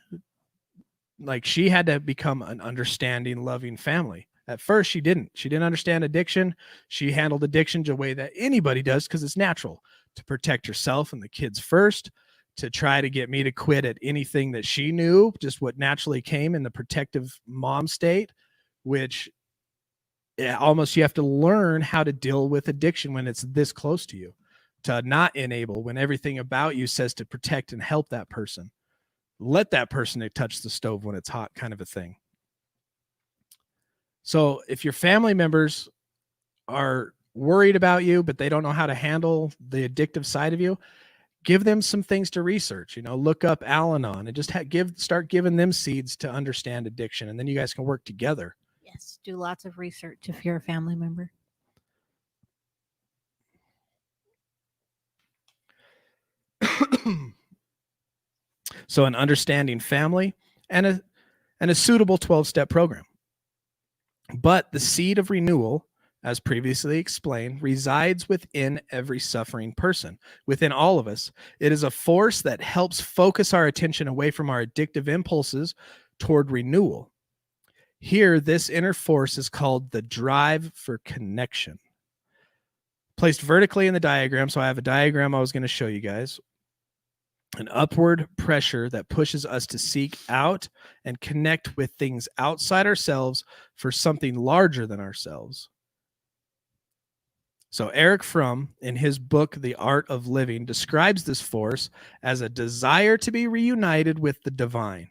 like she had to become an understanding, loving family. At first, she didn't understand addiction. She handled addiction the way that anybody does because it's natural to protect herself and the kids first, to try to get me to quit at anything that she knew, just what naturally came in the protective mom state, which almost you have to learn how to deal with addiction when it's this close to you. To not enable when everything about you says to protect and help that person. Let that person touch the stove when it's hot, kind of a thing. So if your family members are worried about you, but they don't know how to handle the addictive side of you, give them some things to research. Look up Al-Anon and just start giving them seeds to understand addiction, and then you guys can work together. Yes, do lots of research if you're a family member. So an understanding family and a suitable 12-step program. But the seed of renewal, as previously explained, resides within every suffering person, within all of us. It is a force that helps focus our attention away from our addictive impulses toward renewal. Here, this inner force is called the drive for connection. Placed vertically in the diagram, so I have a diagram I was going to show you guys. An upward pressure that pushes us to seek out and connect with things outside ourselves for something larger than ourselves. So Eric Fromm, in his book, The Art of Living, describes this force as a desire to be reunited with the divine.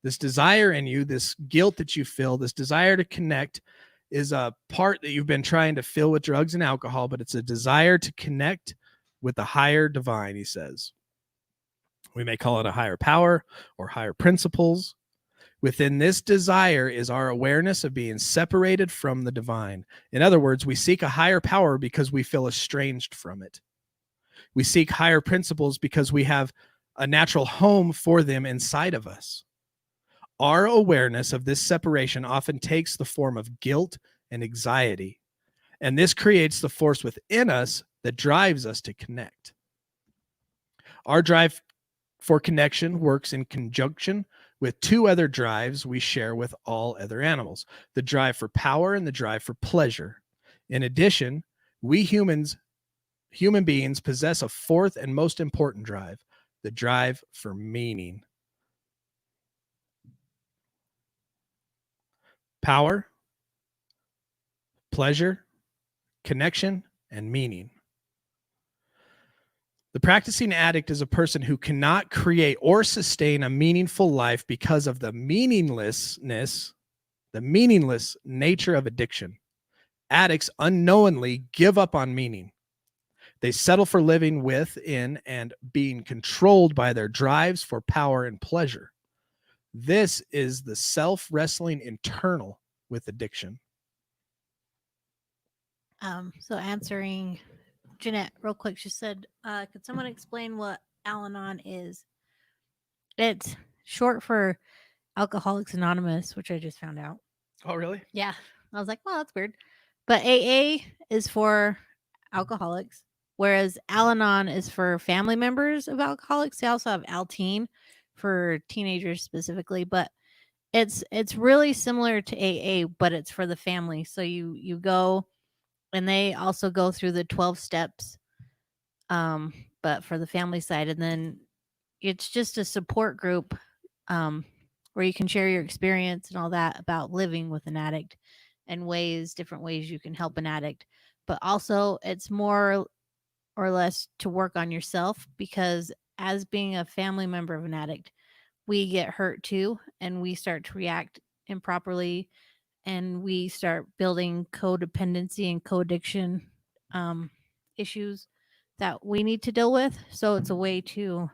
This desire in you, this guilt that you feel, this desire to connect is a part that you've been trying to fill with drugs and alcohol, but it's a desire to connect with the higher divine, he says. We may call it a higher power or higher principles. Within this desire is our awareness of being separated from the divine. In other words, we seek a higher power because we feel estranged from it. We seek higher principles because we have a natural home for them inside of us. Our awareness of this separation often takes the form of guilt and anxiety, and this creates the force within us that drives us to connect. Our drive for connection works in conjunction with two other drives we share with all other animals, the drive for power and the drive for pleasure. In addition, we human beings possess a fourth and most important drive, the drive for meaning. Power, pleasure, connection, and meaning. The practicing addict is a person who cannot create or sustain a meaningful life because of the meaningless nature of addiction. Addicts unknowingly give up on meaning. They settle for living within and being controlled by their drives for power and pleasure. This is the self-wrestling internal with addiction. So answering Jeanette real quick, she said, could someone explain what Al-Anon is? It's short for Alcoholics Anonymous, which I just found out. Oh, really? Yeah. I was like, well, that's weird. But AA is for alcoholics, whereas Al-Anon is for family members of alcoholics. They also have Al-Teen for teenagers specifically, but it's really similar to AA, but it's for the family. So you go, and they also go through the 12 steps, but for the family side, and then it's just a support group where you can share your experience and all that about living with an addict and different ways you can help an addict. But also it's more or less to work on yourself, because as being a family member of an addict, we get hurt too, and we start to react improperly, and we start building codependency and co-addiction issues that we need to deal with. So it's a way to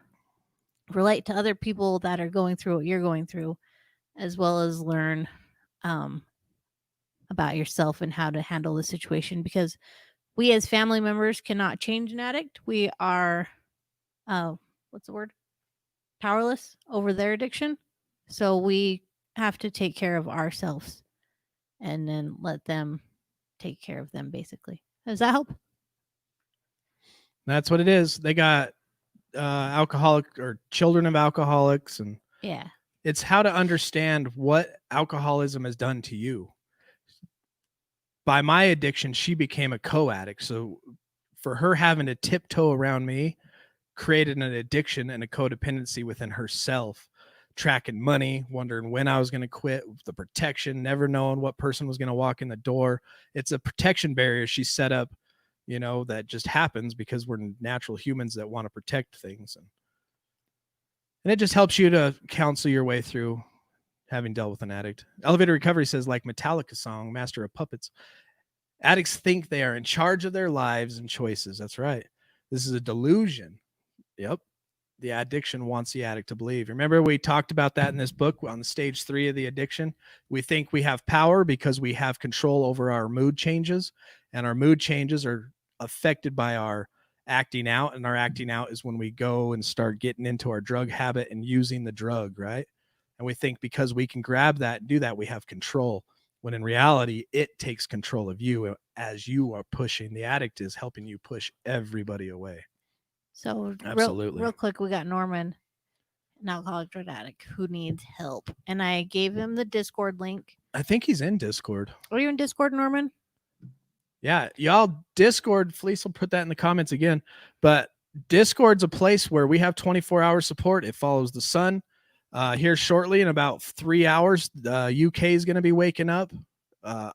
relate to other people that are going through what you're going through, as well as learn about yourself and how to handle the situation, because we as family members cannot change an addict. We are powerless over their addiction. So we have to take care of ourselves and then let them take care of them, basically. Does that help? That's what it is. They got alcoholic or children of alcoholics, and Yeah. it's how to understand what alcoholism has done to you. By my addiction, she became a co-addict. So for her having to tiptoe around me created an addiction and a codependency within herself, tracking money, wondering when I was going to quit, the protection, never knowing what person was going to walk in the door. It's a protection barrier she set up, that just happens because we're natural humans that want to protect things. And it just helps you to counsel your way through having dealt with an addict. Elevator Recovery says, like Metallica song, Master of Puppets, addicts think they are in charge of their lives and choices. That's right. This is a delusion. Yep. The addiction wants the addict to believe. Remember, we talked about that in this book on stage 3 of the addiction. We think we have power because we have control over our mood changes, and our mood changes are affected by our acting out, and our acting out is when we go and start getting into our drug habit and using the drug, right? And we think because we can grab that and do that, we have control. when in reality, it takes control of you as you are pushing. The addict is helping you push everybody away. So Absolutely. real quick, we got Norman, an alcoholic drug addict who needs help. And I gave him the Discord link. I think he's in Discord. Are you in Discord, Norman? Yeah, y'all, Discord, Fleece will put that in the comments again. But Discord's a place where we have 24-hour support. It follows the sun. Here shortly, in about 3 hours, the UK is going to be waking up.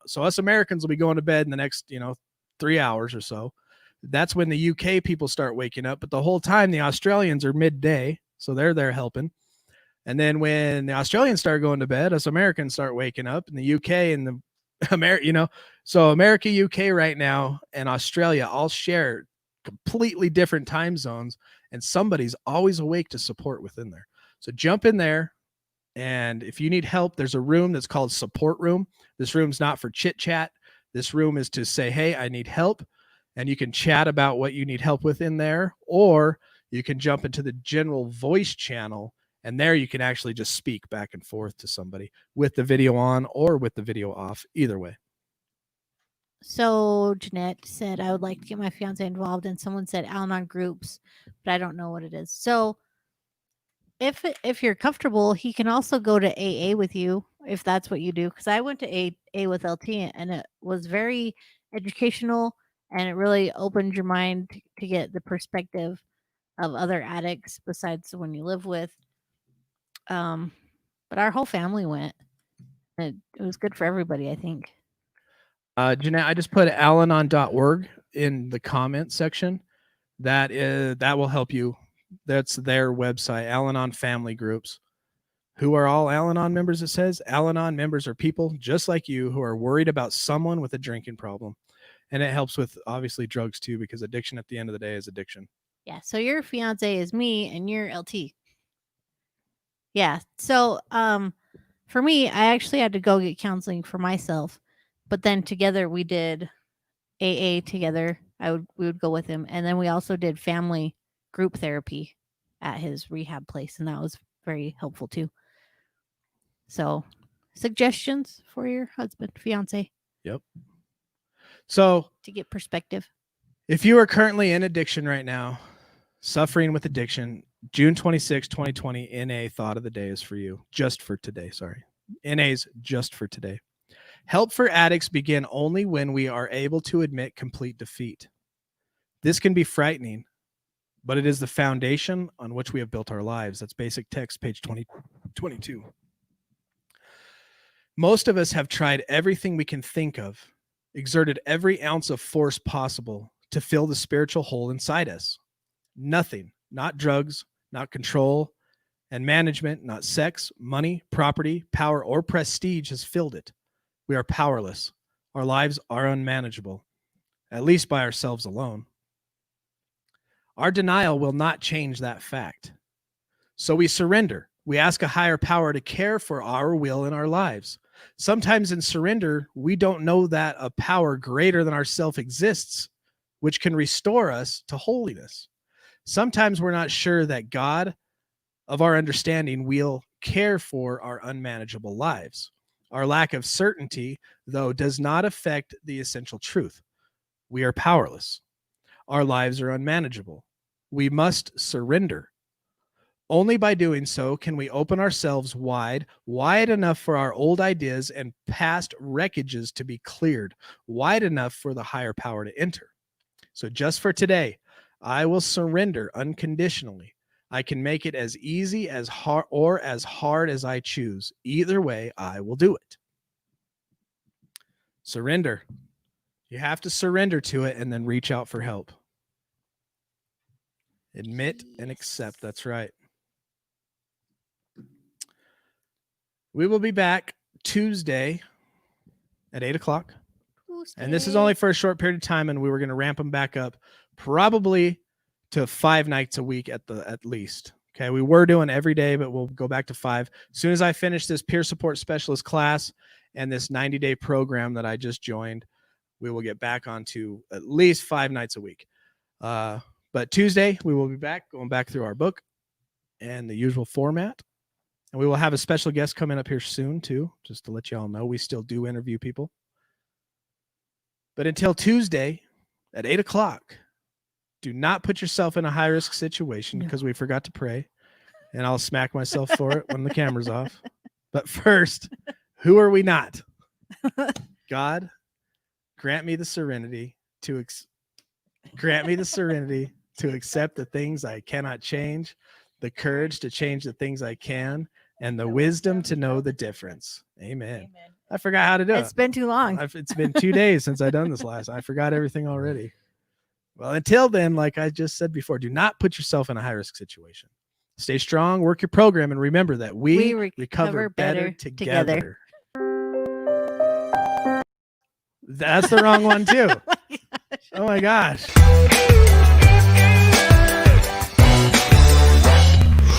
So us Americans will be going to bed in the next, 3 hours or so. That's when the UK people start waking up. But the whole time, the Australians are midday, so they're there helping. And then when the Australians start going to bed, us Americans start waking up, and the UK and the so America, UK right now, and Australia all share completely different time zones, and somebody's always awake to support within there. So jump in there, and if you need help, there's a room that's called support room. This room's not for chit chat. This room is to say, hey, I need help, and you can chat about what you need help with in there, or you can jump into the general voice channel, and there you can actually just speak back and forth to somebody with the video on or with the video off, either way. So Jeanette said, I would like to get my fiance involved. And someone said Al-Anon groups, but I don't know what it is. So if you're comfortable, he can also go to AA with you if that's what you do. Because I went to AA with LT, and it was very educational, and it really opened your mind to get the perspective of other addicts besides the one you live with. But our whole family went. It was good for everybody, I think. Jeanette, I just put alanon.org in the comment section. That will help you. That's their website, Al-Anon family groups. Who are all Al-Anon members? It says Al-Anon members are people just like you who are worried about someone with a drinking problem. And it helps with obviously drugs too, because addiction at the end of the day is addiction. Yeah. So your fiance is me and you're LT. Yeah. So for me, I actually had to go get counseling for myself, but then together we did AA together. We would go with him, and then we also did family group therapy at his rehab place, and that was very helpful too. So, suggestions for your husband, fiance. Yep. So to get perspective, if you are currently in addiction right now, suffering with addiction, June 26, 2020, NA thought of the day is for you. Just for today. Sorry. NA's just for today. Help for addicts begin only when we are able to admit complete defeat. This can be frightening, but it is the foundation on which we have built our lives. That's basic text, page 22. Most of us have tried everything we can think of, exerted every ounce of force possible to fill the spiritual hole inside us. Nothing, not drugs, not control and management, not sex, money, property, power, or prestige has filled it. We are powerless. Our lives are unmanageable, at least by ourselves alone. Our denial will not change that fact. So we surrender. We ask a higher power to care for our will in our lives. Sometimes in surrender, we don't know that a power greater than ourself exists, which can restore us to holiness. Sometimes we're not sure that God of our understanding will care for our unmanageable lives. Our lack of certainty, though, does not affect the essential truth. We are powerless. Our lives are unmanageable. We must surrender. Only by doing so can we open ourselves wide enough for our old ideas and past wreckages to be cleared, wide enough for the higher power to enter. So just for today, I will surrender unconditionally. I can make it as easy as hard or as hard as I choose. Either way, I will do it. Surrender. You have to surrender to it and then reach out for help. Admit and accept. That's right. We will be back Tuesday at 8 o'clock. And this is only for a short period of time, and we were going to ramp them back up probably to 5 nights a week at least. Okay, we were doing every day, but we'll go back to 5. As soon as I finish this peer support specialist class and this 90-day program that I just joined, we will get back onto at least 5 nights a week. But Tuesday, we will be back, going back through our book and the usual format. And we will have a special guest coming up here soon too, just to let you all know. We still do interview people. But until Tuesday at 8:00, do not put yourself in a high-risk situation because we forgot to pray. And I'll smack myself for it when the camera's off. But first, who are we not? God, grant me the serenity to accept the things I cannot change, the courage to change the things I can, and the wisdom to know the difference. Amen. I forgot how to do it. It's been too long. It's been 2 days since I've done this last. I forgot everything already. Well, until then, like I just said before, do not put yourself in a high-risk situation. Stay strong, work your program, and remember that we recover better together. That's the wrong one, too. Oh, my gosh.